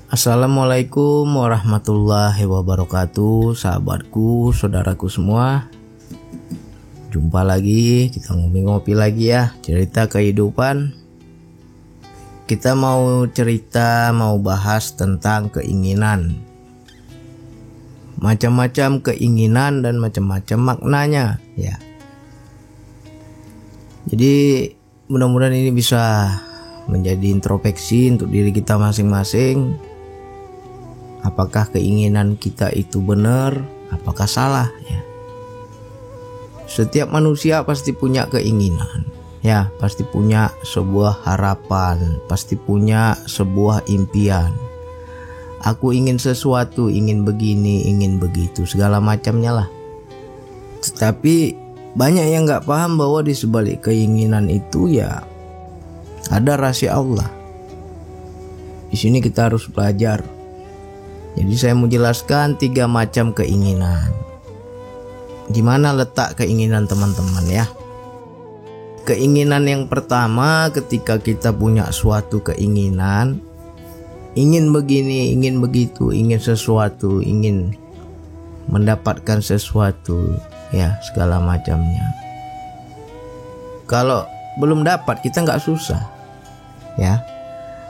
Assalamualaikum warahmatullahi wabarakatuh, sahabatku, saudaraku semua. Jumpa lagi, kita ngopi-ngopi lagi ya, cerita kehidupan. Kita mau bahas tentang keinginan. Macam-macam keinginan dan macam-macam maknanya ya. Jadi mudah-mudahan ini bisa menjadi introspeksi untuk diri kita masing-masing. Apakah keinginan kita itu benar, apakah salah ya. Setiap manusia pasti punya keinginan ya, pasti punya sebuah harapan, pasti punya sebuah impian. Aku ingin sesuatu, ingin begini, ingin begitu, segala macamnya lah. Tetapi banyak yang gak paham bahwa di sebalik keinginan itu ya ada rahasia Allah. Di sini kita harus belajar. Jadi saya mau jelaskan 3 macam keinginan. Di mana letak keinginan teman-teman ya? Keinginan yang pertama, ketika kita punya suatu keinginan, ingin begini, ingin begitu, ingin sesuatu, ingin mendapatkan sesuatu ya, segala macamnya. Kalau belum dapat kita nggak susah ya.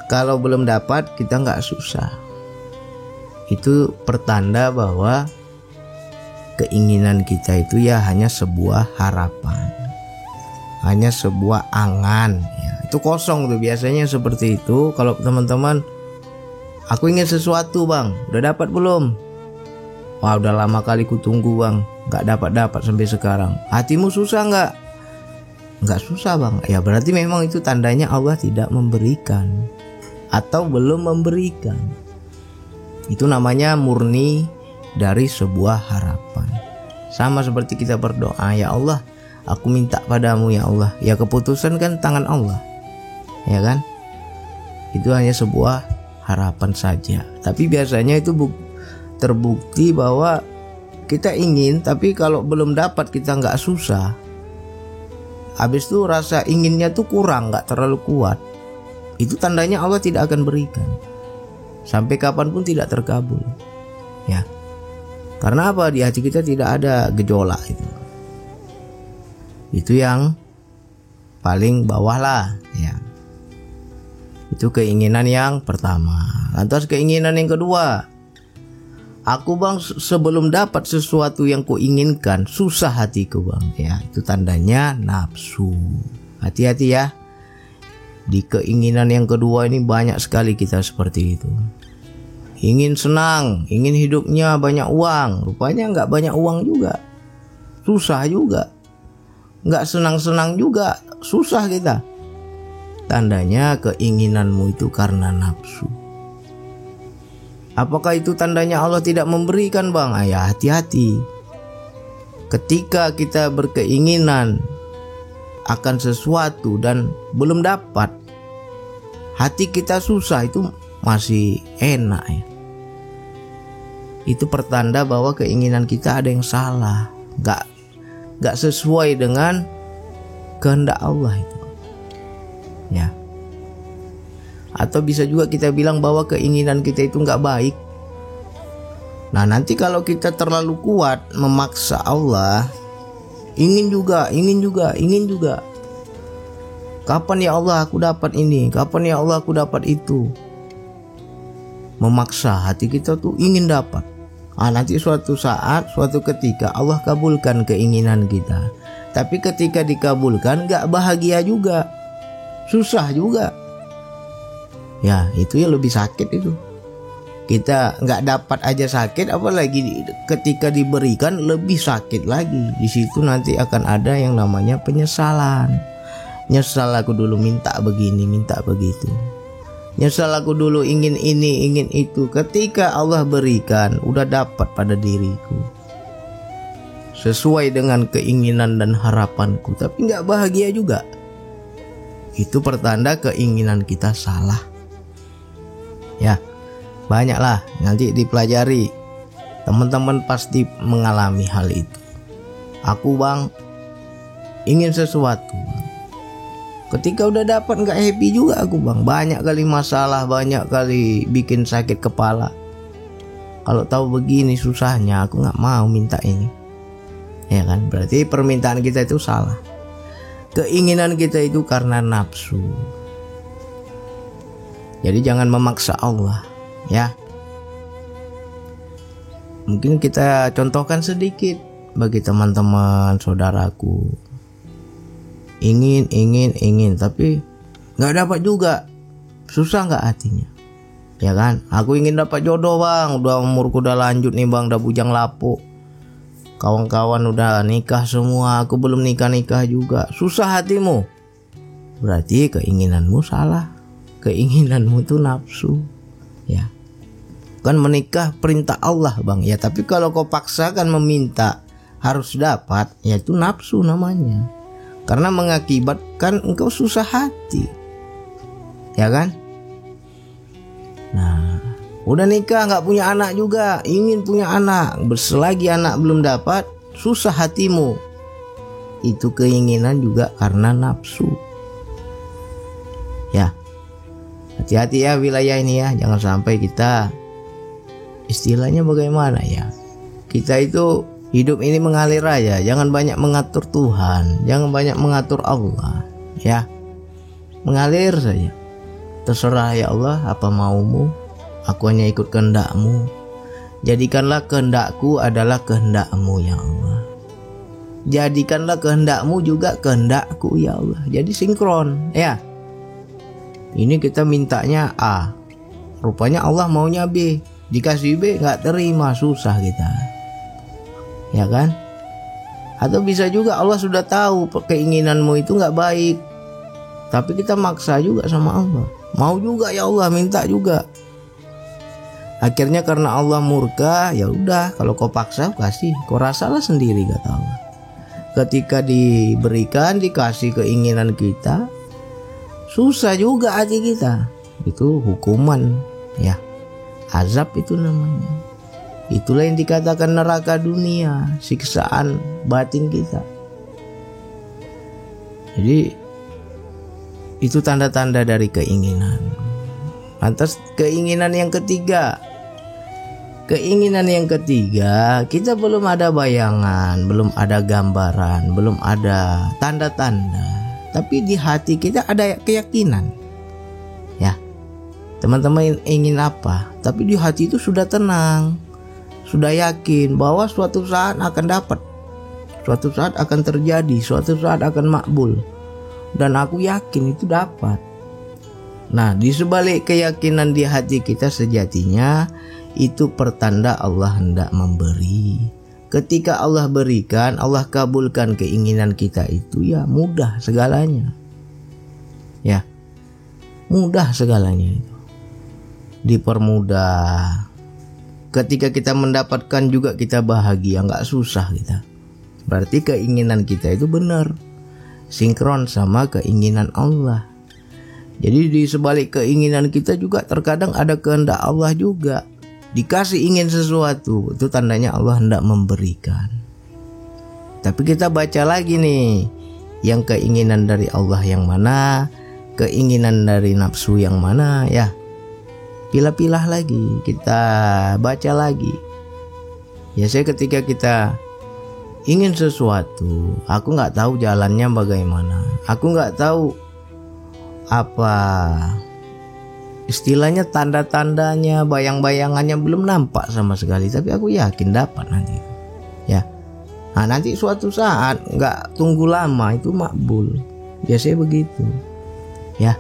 Kalau belum dapat kita nggak susah. Itu pertanda bahwa keinginan kita itu ya hanya sebuah harapan, hanya sebuah angan ya. Itu kosong tuh biasanya seperti itu. Kalau teman-teman, aku ingin sesuatu bang, udah dapat belum? Wah udah lama kali ku tunggu bang, nggak dapat sampai sekarang. Hatimu susah nggak? Nggak susah bang. Ya berarti memang itu tandanya Allah tidak memberikan atau belum memberikan. Itu namanya murni dari sebuah harapan. Sama seperti kita berdoa, ya Allah aku minta padamu ya Allah. Ya keputusan kan tangan Allah, ya kan. Itu hanya sebuah harapan saja. Tapi biasanya itu terbukti bahwa kita ingin, tapi kalau belum dapat kita nggak susah. Habis itu rasa inginnya tuh kurang, nggak terlalu kuat. Itu tandanya Allah tidak akan berikan. Sampai kapanpun tidak terkabul ya. Karena apa? Di hati kita tidak ada gejolak itu. Itu yang paling bawah lah ya. Itu keinginan yang pertama. Lantas keinginan yang kedua, aku bang sebelum dapat sesuatu yang kuinginkan susah hatiku bang ya. Itu tandanya nafsu. Hati-hati ya. Di keinginan yang kedua ini banyak sekali kita seperti itu. Ingin senang, ingin hidupnya banyak uang, rupanya nggak banyak uang juga, susah juga. Nggak senang-senang juga, susah kita. Tandanya keinginanmu itu karena nafsu. Apakah itu tandanya Allah tidak memberikan bang? Ya hati-hati. Ketika kita berkeinginan akan sesuatu dan belum dapat, hati kita susah, itu masih enak ya. Itu pertanda bahwa keinginan kita ada yang salah, nggak sesuai dengan kehendak Allah itu ya. Atau bisa juga kita bilang bahwa keinginan kita itu nggak baik. Nah nanti kalau kita terlalu kuat memaksa Allah, ingin juga. Kapan ya Allah aku dapat ini? Kapan ya Allah aku dapat itu? Memaksa hati kita tuh ingin dapat. Nanti suatu saat, suatu ketika Allah kabulkan keinginan kita. Tapi ketika dikabulkan gak bahagia juga, susah juga. Ya itu ya lebih sakit itu. Kita gak dapat aja sakit, apalagi ketika diberikan lebih sakit lagi. Di situ nanti akan ada yang namanya penyesalan. Nyesal aku dulu minta begini, minta begitu. Nyesal aku dulu ingin ini, ingin itu. Ketika Allah berikan, udah dapat pada diriku sesuai dengan keinginan dan harapanku, tapi gak bahagia juga. Itu pertanda keinginan kita salah ya. Banyaklah, nanti dipelajari. Teman-teman pasti mengalami hal itu. Aku bang ingin sesuatu, Ketika udah dapat nggak happy juga aku bang. Banyak kali masalah, banyak kali bikin sakit kepala. Kalau tahu begini susahnya, aku nggak mau minta ini. Ya kan, berarti permintaan kita itu salah. Keinginan kita itu karena nafsu. Jadi jangan memaksa Allah, ya. Mungkin kita contohkan sedikit bagi teman-teman saudaraku. Ingin, tapi nggak dapat juga. Susah nggak hatinya? Ya kan? Aku ingin dapat jodoh bang. Udah umurku udah lanjut nih bang, udah bujang lapuk. Kawan-kawan udah nikah semua, aku belum nikah juga. Susah hatimu. Berarti keinginanmu salah. Keinginanmu tuh nafsu. Ya. Kan menikah perintah Allah bang. Ya tapi kalau kau paksakan meminta harus dapat, ya itu nafsu namanya. Karena mengakibatkan engkau susah hati. Ya kan? Nah, udah nikah gak punya anak juga, ingin punya anak. Selagi anak belum dapat, susah hatimu. Itu keinginan juga karena nafsu. Ya, hati-hati ya wilayah ini ya. Jangan sampai kita, istilahnya bagaimana ya, kita itu hidup ini mengalir aja. Jangan banyak mengatur Tuhan, jangan banyak mengatur Allah. Ya, mengalir saja. Terserah ya Allah, apa maumu, aku hanya ikut kehendakmu. Jadikanlah kehendakku adalah kehendakmu ya Allah. Jadikanlah kehendakmu juga kehendakku ya Allah. Jadi sinkron ya. Ini kita mintanya A, rupanya Allah maunya B. Dikasih B gak terima, susah kita. Ya kan? Atau bisa juga Allah sudah tahu keinginanmu itu gak baik, tapi kita maksa juga sama Allah. Mau juga ya Allah, minta juga. Akhirnya karena Allah murka, ya udah kalau kau paksa kasih, kau rasalah sendiri kata Allah. Ketika diberikan, dikasih keinginan kita, susah juga hati kita. Itu hukuman ya. Azab itu namanya. Itulah yang dikatakan neraka dunia, siksaan batin kita. Jadi itu tanda-tanda dari keinginan. Lantas keinginan yang ketiga. Keinginan yang ketiga, kita belum ada bayangan, belum ada gambaran, belum ada tanda-tanda. Tapi di hati kita ada keyakinan. Ya. Teman-teman ingin apa? Tapi di hati itu sudah tenang. Sudah yakin bahwa suatu saat akan dapat. Suatu saat akan terjadi, suatu saat akan makbul. Dan aku yakin itu dapat. Nah, di sebalik keyakinan di hati kita sejatinya itu pertanda Allah hendak memberi. Ketika Allah berikan, Allah kabulkan keinginan kita itu, ya mudah segalanya. Ya, mudah segalanya itu. Dipermudah. Ketika kita mendapatkan juga kita bahagia, nggak susah kita. Berarti keinginan kita itu benar. Sinkron sama keinginan Allah. Jadi di sebalik keinginan kita juga terkadang ada kehendak Allah juga. Dikasih ingin sesuatu, itu tandanya Allah hendak memberikan. Tapi kita baca lagi nih, yang keinginan dari Allah yang mana, keinginan dari nafsu yang mana ya. Pilah-pilah lagi, kita baca lagi. Ya saya ketika kita ingin sesuatu, aku nggak tahu jalannya bagaimana, aku nggak tahu apa istilahnya tanda-tandanya, bayang-bayangannya belum nampak sama sekali, tapi aku yakin dapat nanti. Ya, nah nanti suatu saat nggak tunggu lama itu makbul. Biasanya begitu. Ya,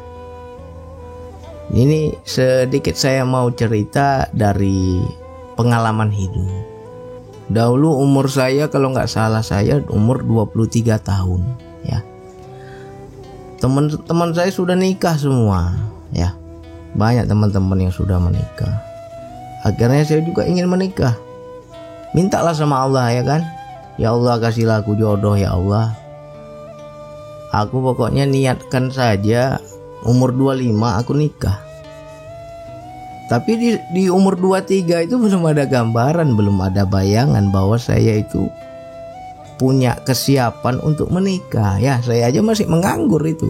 ini sedikit saya mau cerita dari pengalaman hidup. Dahulu umur saya kalau nggak salah saya umur 23 tahun ya. Teman-teman saya sudah nikah semua ya. Banyak teman-teman yang sudah menikah. Akhirnya saya juga ingin menikah. Mintalah sama Allah ya kan. Ya Allah kasihlah aku jodoh ya Allah. Aku pokoknya niatkan saja umur 25 aku nikah. Tapi di umur 23 itu belum ada gambaran, belum ada bayangan bahwa saya itu punya kesiapan untuk menikah. Ya, saya aja masih menganggur itu.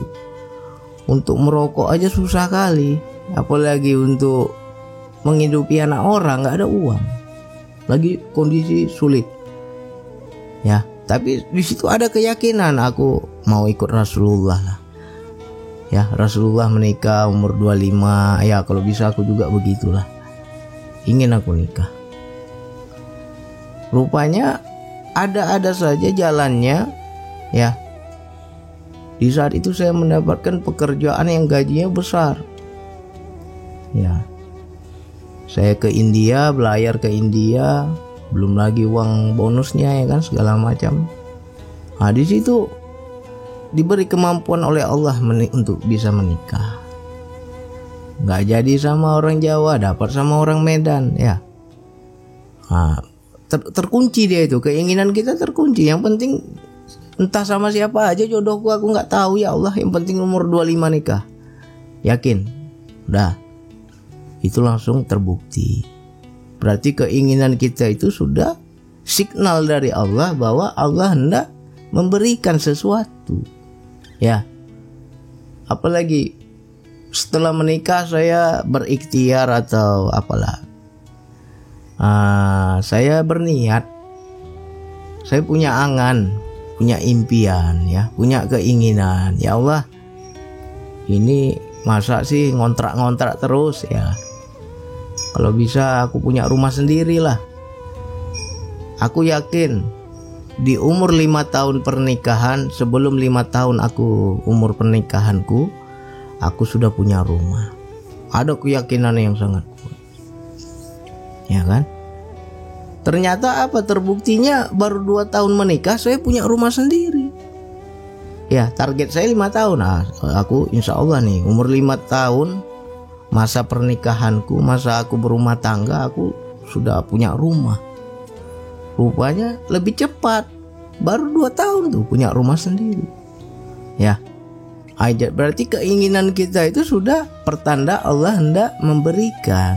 Untuk merokok aja susah kali, apalagi untuk menghidupi anak orang, nggak ada uang. Lagi kondisi sulit. Ya, tapi di situ ada keyakinan aku mau ikut Rasulullah lah. Ya, Rasulullah menikah umur 25. Ya, kalau bisa aku juga begitulah. Ingin aku nikah. Rupanya ada saja jalannya, ya. Di saat itu saya mendapatkan pekerjaan yang gajinya besar. Ya. Saya ke India, belayar ke India, belum lagi uang bonusnya ya kan, segala macam. Nah, di situ diberi kemampuan oleh Allah untuk bisa menikah. Nggak jadi sama orang Jawa, dapat sama orang Medan, ya. Nah, terkunci dia itu, keinginan kita terkunci. Yang penting entah sama siapa aja jodohku, aku nggak tahu ya Allah, yang penting umur 25 nikah. Yakin? Udah. Itu langsung terbukti. Berarti keinginan kita itu sudah signal dari Allah bahwa Allah hendak memberikan sesuatu. Ya. Apalagi setelah menikah saya berikhtiar atau apalah. Saya berniat. Saya punya angan, punya impian, ya, punya keinginan. Ya Allah, ini masa sih ngontrak-ngontrak terus ya. Kalau bisa aku punya rumah sendiri lah. Aku yakin di umur 5 tahun pernikahan, sebelum 5 tahun aku umur pernikahanku, aku sudah punya rumah. Ada keyakinan yang sangat kuat. Ya kan? Ternyata apa? Terbuktinya baru 2 tahun menikah saya punya rumah sendiri. Ya, target saya 5 tahun. Aku insya Allah nih umur 5 tahun masa pernikahanku, masa aku berumah tangga, aku sudah punya rumah. Rupanya lebih cepat. Baru 2 tahun tuh punya rumah sendiri. Ya. Berarti keinginan kita itu sudah pertanda Allah hendak memberikan.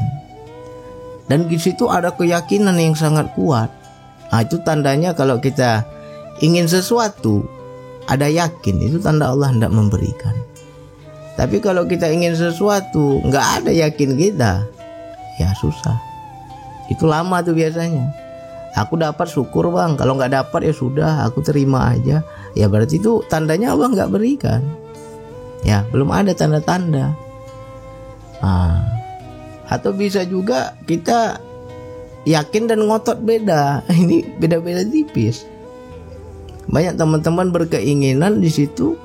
Dan di situ ada keyakinan yang sangat kuat. Nah, itu tandanya kalau kita ingin sesuatu, ada yakin, itu tanda Allah hendak memberikan. Tapi kalau kita ingin sesuatu, nggak ada yakin kita, ya susah. Itu lama tuh biasanya. Aku dapat syukur bang, kalau nggak dapat ya sudah, aku terima aja. Ya berarti itu tandanya Allah nggak berikan. Ya belum ada tanda-tanda. Atau bisa juga kita yakin dan ngotot beda. Ini beda-beda tipis. Banyak teman-teman berkeinginan di situ,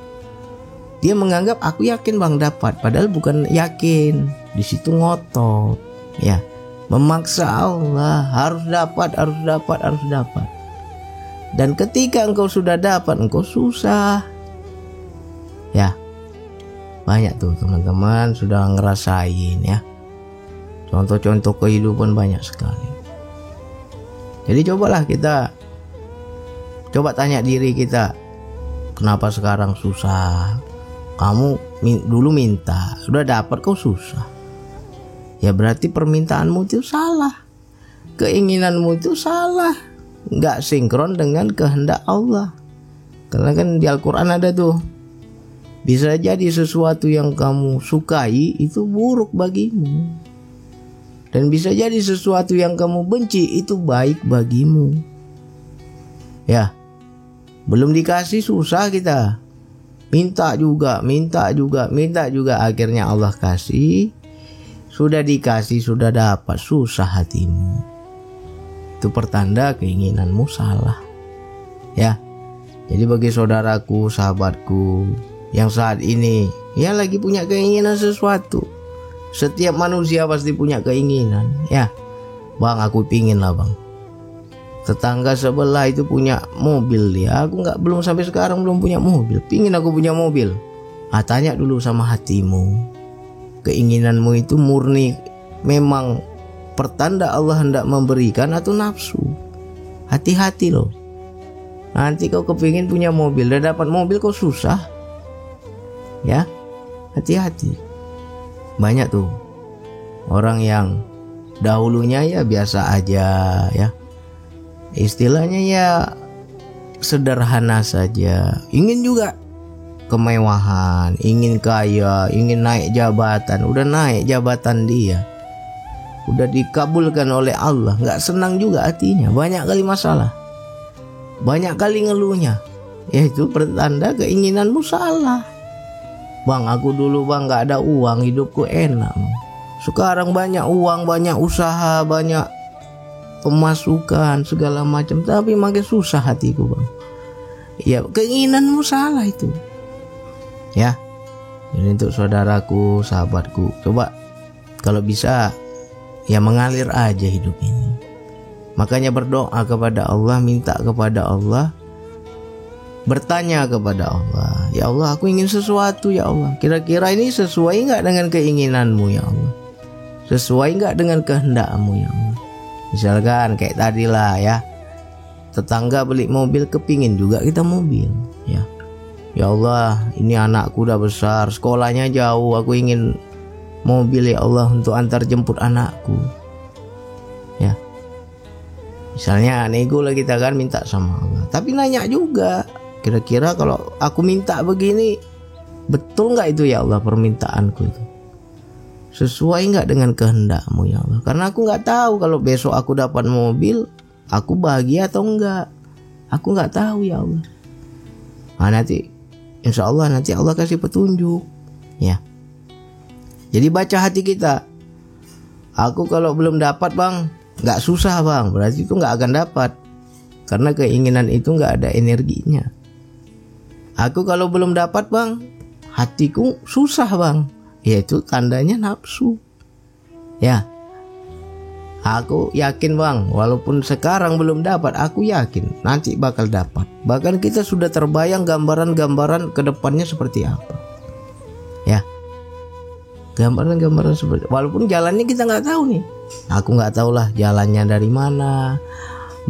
dia menganggap aku yakin bang dapat, padahal bukan yakin. Di situ ngotot, ya, memaksa Allah harus dapat. Dan ketika engkau sudah dapat, engkau susah. Ya, banyak tuh teman-teman sudah ngerasain ya. Contoh-contoh kehidupan banyak sekali. Jadi cobalah kita coba tanya diri kita, kenapa sekarang susah? Kamu dulu minta, sudah dapat kau susah. Ya berarti permintaanmu itu salah. Keinginanmu itu salah. Enggak sinkron dengan kehendak Allah. Karena kan di Al-Quran ada tuh, bisa jadi sesuatu yang kamu sukai itu buruk bagimu. Dan bisa jadi sesuatu yang kamu benci itu baik bagimu. Ya, belum dikasih susah kita. Minta juga. Akhirnya Allah kasih. Sudah dikasih, sudah dapat, susah hatimu. Itu pertanda keinginanmu salah. Ya, jadi bagi saudaraku, sahabatku yang saat ini ya lagi punya keinginan sesuatu. Setiap manusia pasti punya keinginan. Ya, bang aku pingin lah bang. Tetangga sebelah itu punya mobil dia. Aku belum sampai sekarang belum punya mobil. Pingin aku punya mobil. Tanya dulu sama hatimu. Keinginanmu itu murni memang pertanda Allah hendak memberikan atau nafsu? Hati-hati loh. Nanti kau kepingin punya mobil, dan dapat mobil kau susah. Ya, hati-hati. Banyak tuh orang yang dahulunya ya biasa aja ya, istilahnya ya sederhana saja, ingin juga kemewahan, ingin kaya, ingin naik jabatan. Udah naik jabatan dia, udah dikabulkan oleh Allah, nggak senang juga hatinya, banyak kali masalah, banyak kali ngeluhnya. Yaitu pertanda keinginanmu salah. Bang, aku dulu bang nggak ada uang, hidupku enak. Sekarang banyak uang, banyak usaha, banyak pemasukan segala macam, tapi makin susah hatiku bang. Ya keinginanmu salah itu. Ya, jadi untuk saudaraku, sahabatku, coba kalau bisa ya mengalir aja hidup ini. Makanya berdoa kepada Allah, minta kepada Allah, bertanya kepada Allah. Ya Allah, aku ingin sesuatu ya Allah. Kira-kira ini sesuai nggak dengan keinginanmu ya Allah? Sesuai nggak dengan kehendakmu ya Allah? Misalkan kayak tadi lah ya, tetangga beli mobil, kepingin juga kita mobil ya. Ya Allah, ini anakku udah besar, sekolahnya jauh, aku ingin mobil ya Allah untuk antar jemput anakku. Ya, misalnya nego lah kita kan minta sama Allah, tapi nanya juga, kira-kira kalau aku minta begini, betul nggak itu ya Allah permintaanku itu? Sesuai nggak dengan kehendakmu ya Allah? Karena aku nggak tahu kalau besok aku dapat mobil, aku bahagia atau enggak. Aku nggak tahu ya Allah. Nah, nanti insya Allah nanti Allah kasih petunjuk ya. Jadi baca hati kita. Aku kalau belum dapat bang, nggak susah bang, berarti itu nggak akan dapat. Karena keinginan itu nggak ada energinya. Aku kalau belum dapat bang, hatiku susah bang, yaitu tandanya nafsu. Ya, aku yakin bang, walaupun sekarang belum dapat, aku yakin nanti bakal dapat. Bahkan kita sudah terbayang gambaran-gambaran ke depannya seperti apa. Ya, gambaran-gambaran seperti, walaupun jalannya kita nggak tahu nih. Aku nggak tahu lah jalannya dari mana,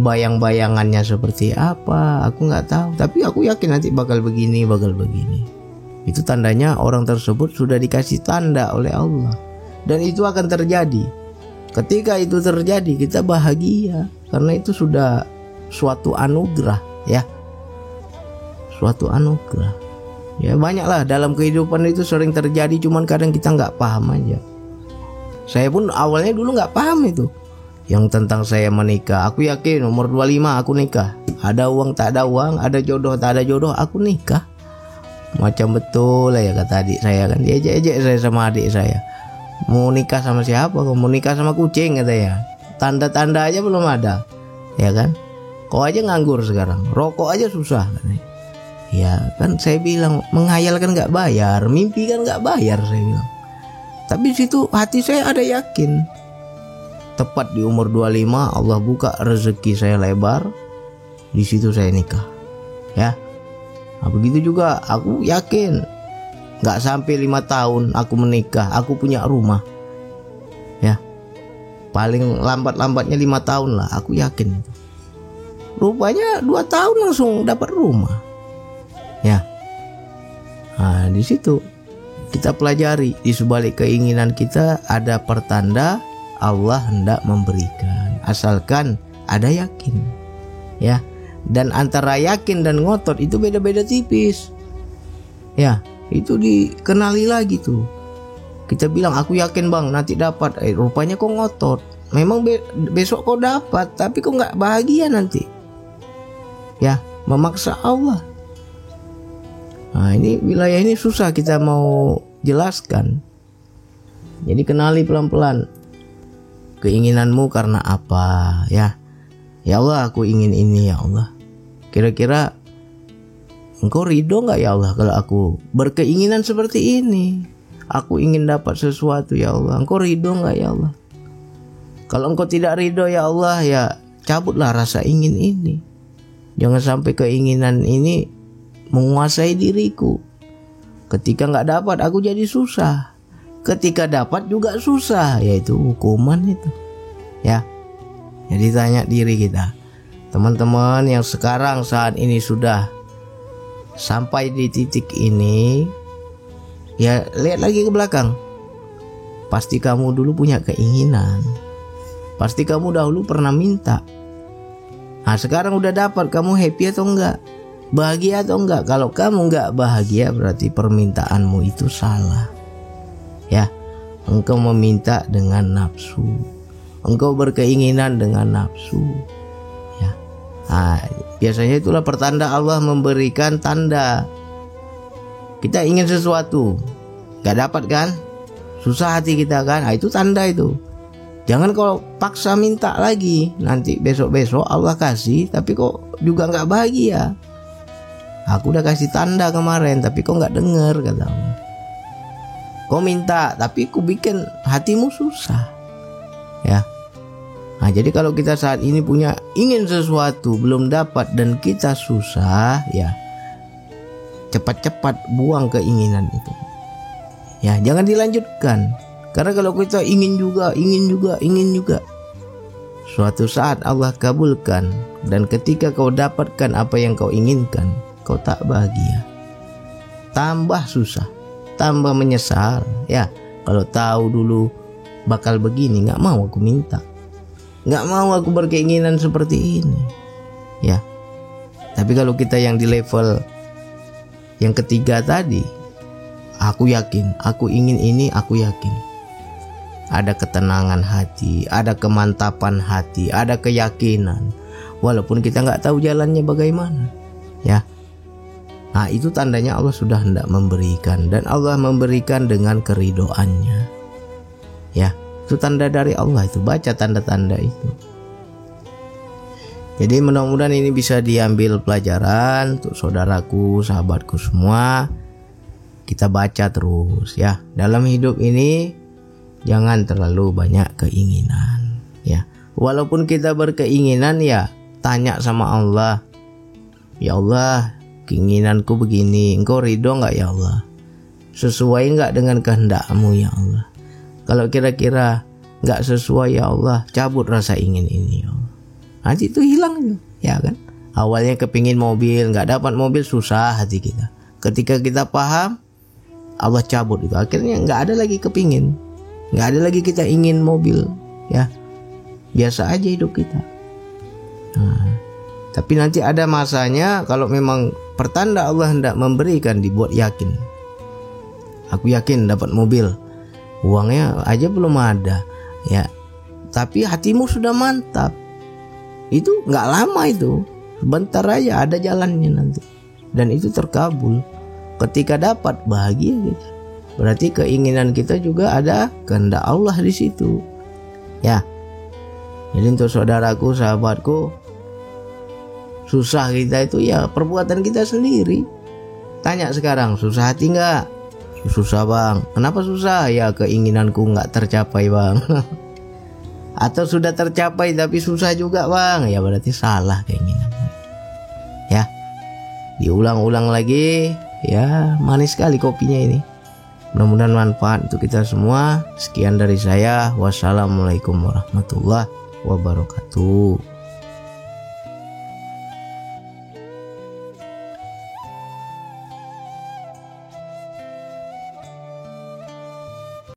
bayang-bayangannya seperti apa, aku nggak tahu. Tapi aku yakin nanti bakal begini, bakal begini. Itu tandanya orang tersebut sudah dikasih tanda oleh Allah, dan itu akan terjadi. Ketika itu terjadi, kita bahagia karena itu sudah suatu anugerah ya, suatu anugerah. Ya banyaklah dalam kehidupan itu sering terjadi, cuman kadang kita nggak paham aja. Saya pun awalnya dulu nggak paham itu, yang tentang saya menikah. Aku yakin umur 25 aku nikah. Ada uang tak ada uang, ada jodoh tak ada jodoh, aku nikah. Macam betul lah ya kata adik saya kan, diejek-ejek saya sama adik saya. Mau nikah sama siapa? Mau nikah sama kucing katanya. Tanda-tanda aja belum ada, ya kan? Kau aja nganggur sekarang, rokok aja susah katanya. Ya kan saya bilang, menghayal kan nggak bayar, mimpi kan nggak bayar saya bilang. Tapi situ hati saya ada yakin. Tepat di umur 25 Allah buka rezeki saya lebar, di situ saya nikah. Ya. Nah, begitu juga aku yakin nggak sampai 5 tahun aku menikah, aku punya rumah. Ya, paling lambat-lambatnya 5 tahun lah, aku yakin. Rupanya 2 tahun langsung dapat rumah. Ya, nah di situ kita pelajari, di sebalik keinginan kita ada pertanda Allah hendak memberikan, asalkan ada yakin. Ya. Dan antara yakin dan ngotot itu beda-beda tipis. Ya, itu dikenali lagi tuh. Kita bilang aku yakin bang nanti dapat, rupanya kok ngotot. Memang besok kok dapat, tapi kok nggak bahagia nanti. Ya, memaksa Allah. Nah ini wilayah ini susah kita mau jelaskan. Jadi kenali pelan-pelan. Keinginanmu karena apa ya? Ya Allah, aku ingin ini ya Allah. Kira-kira Engkau ridho gak ya Allah kalau aku berkeinginan seperti ini? Aku ingin dapat sesuatu ya Allah. Engkau ridho gak ya Allah? Kalau Engkau tidak ridho ya Allah, ya cabutlah rasa ingin ini. Jangan sampai keinginan ini menguasai diriku. Ketika gak dapat aku jadi susah. Ketika dapat juga susah, yaitu hukuman itu. Ya. Jadi tanya diri kita, teman-teman yang sekarang saat ini sudah sampai di titik ini, ya lihat lagi ke belakang. Pasti kamu dulu punya keinginan, pasti kamu dahulu pernah minta. Nah sekarang udah dapat, kamu happy atau enggak? bahagia atau enggak. Kalau kamu enggak bahagia berarti permintaanmu itu salah. Ya, engkau meminta dengan nafsu, engkau berkeinginan dengan nafsu. Ya, biasanya itulah pertanda Allah memberikan tanda. Kita ingin sesuatu, enggak dapat kan? Susah hati kita kan? Itu tanda itu. Jangan kalau paksa minta lagi, nanti besok-besok Allah kasih, tapi kok juga nggak bahagia. Aku udah kasih tanda kemarin, tapi kok nggak denger, kata Allah. Kau minta, tapi ku bikin hatimu susah. Ya. Nah, jadi kalau kita saat ini ingin sesuatu, belum dapat dan kita susah, ya cepat-cepat buang keinginan itu. Ya, jangan dilanjutkan. Karena kalau kita ingin juga, suatu saat Allah kabulkan, dan ketika kau dapatkan apa yang kau inginkan, kau tak bahagia, tambah susah, tambah menyesal. Ya, kalau tahu dulu bakal begini, nggak mau aku minta, nggak mau aku berkeinginan seperti ini. Ya, tapi kalau kita yang di level yang ketiga tadi, aku yakin, aku ingin ini, aku yakin. Ada ketenangan hati, ada kemantapan hati, ada keyakinan, walaupun kita nggak tahu jalannya bagaimana. Ya, nah itu tandanya Allah sudah hendak memberikan, dan Allah memberikan dengan keridoannya. Ya, itu tanda dari Allah. Itu baca tanda-tanda itu. Jadi mudah-mudahan ini bisa diambil pelajaran untuk saudaraku, sahabatku semua. Kita baca terus ya. Dalam hidup ini jangan terlalu banyak keinginan, ya. Walaupun kita berkeinginan, ya tanya sama Allah. Ya Allah, keinginanku begini, engkau ridho enggak ya Allah? Sesuai enggak dengan kehendak-Mu ya Allah? Kalau kira-kira enggak sesuai ya Allah, cabut rasa ingin ini ya Allah. Nanti itu hilang, ya kan? Awalnya kepingin mobil, enggak dapat mobil, susah hati kita. Ketika kita paham, Allah cabut itu. Akhirnya enggak ada lagi kepingin. Nggak ada lagi kita ingin mobil, ya biasa aja hidup kita. Tapi nanti ada masanya, kalau memang pertanda Allah hendak memberikan, dibuat yakin. Aku yakin dapat mobil, uangnya aja belum ada, ya. Tapi hatimu sudah mantap, itu nggak lama itu, sebentar aja ada jalannya nanti, dan itu terkabul. Ketika dapat bahagia gitu. Berarti keinginan kita juga ada kehendak Allah di situ. Ya. Jadi untuk saudaraku, sahabatku, susah kita itu ya perbuatan kita sendiri. Tanya sekarang, susah hati enggak? Susah bang. Kenapa susah? Ya keinginanku enggak tercapai bang. Atau sudah tercapai tapi susah juga bang. Ya berarti salah keinginan. Ya. Diulang-ulang lagi. Ya manis sekali kopinya ini. Mudah-mudahan manfaat untuk kita semua. Sekian dari saya. Wassalamualaikum warahmatullahi wabarakatuh.